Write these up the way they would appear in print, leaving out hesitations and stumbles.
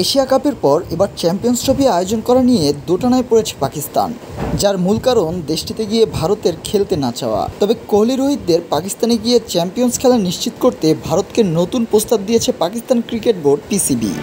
Asia কাপের পর এবার চ্যাম্পিয়ন্স ট্রফি আয়োজন করা নিয়ে দোটানায় পড়েছে পাকিস্তান, যার মূল কারণ দেশটিতে গিয়ে ভারতের খেলতে না চাওয়া। তবে কোহলি রোহিতদের পাকিস্তানে গিয়ে চ্যাম্পিয়ন্স খেলা নিশ্চিত করতে ভারতকে নতুন প্রস্তাব দিয়েছে পাকিস্তান ক্রিকেট বোর্ড পিসিবি।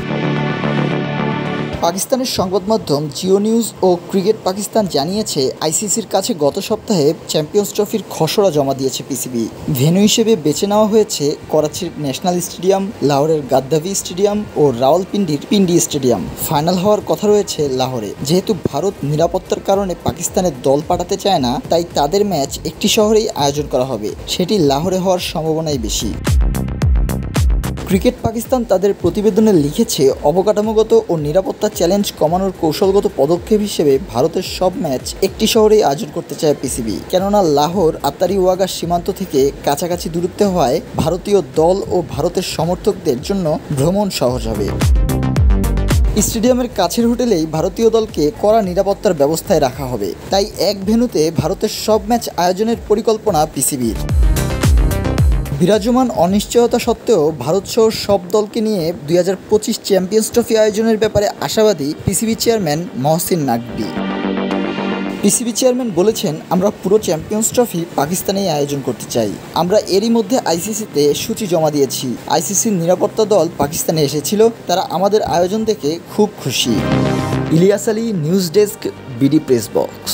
পাকিস্তানের সংবাদ মাধ্যম জিও নিউজ ও ক্রিকেট পাকিস্তান জানিয়েছে, আইসিসির কাছে গত সপ্তাহে চ্যাম্পিয়ন্স ট্রফির খসড়া জমা দিয়েছে পিসিবি। ভেন্যু হিসেবে বেছে নেওয়া হয়েছে করাচির ন্যাশনাল স্টেডিয়াম, লাহোরের গাদ্দাফি স্টেডিয়াম ও রাওয়ালপিন্ডির পিন্ডি স্টেডিয়াম। ফাইনাল হওয়ার কথা রয়েছে লাহোরে। যেহেতু ভারত নিরাপত্তার কারণে পাকিস্তানের দল পাঠাতে চায় না, তাই তাদের ম্যাচ একটি শহরেই আয়োজন করা হবে, সেটি লাহোরে হওয়ার সম্ভাবনাই বেশি। ক্রিকেট পাকিস্তান তাদের প্রতিবেদনে লিখেছে, অবকাঠামোগত ও নিরাপত্তা চ্যালেঞ্জ কমানোর কৌশলগত পদক্ষেপ হিসেবে ভারতের সব ম্যাচ একটি শহরেই আয়োজন করতে চায় পিসিবি। কেননা লাহোর আত্তারি ওয়াগা সীমান্ত থেকে কাছাকাছি দূরত্বে হওয়ায় ভারতীয় দল ও ভারতের সমর্থকদের জন্য ভ্রমণ সহজ হবে। স্টেডিয়ামের কাছের হোটেলেই ভারতীয় দলকে কড়া নিরাপত্তার ব্যবস্থায় রাখা হবে। তাই এক ভেন্যুতে ভারতের সব ম্যাচ আয়োজনের পরিকল্পনা পিসিবির। বিরাজমান অনিশ্চয়তা সত্ত্বেও ভারতসহ সব দলকে নিয়ে 2025 চ্যাম্পিয়ন্স ট্রফি আয়োজনের ব্যাপারে আশাবাদী PCB chairman Mohsin Naqvi. PCB chairman বলেছেন, আমরা পুরো চ্যাম্পিয়ন্স ট্রফি পাকিস্তানেই আয়োজন করতে চাই। আমরা এরই মধ্যে আইসিসিতে সূচি জমা দিয়েছি। আইসিসির নিরাপত্তা দল পাকিস্তানে এসেছিল, তারা আমাদের আয়োজন দেখে খুব খুশি। Ilias Ali, news desk, BD press box.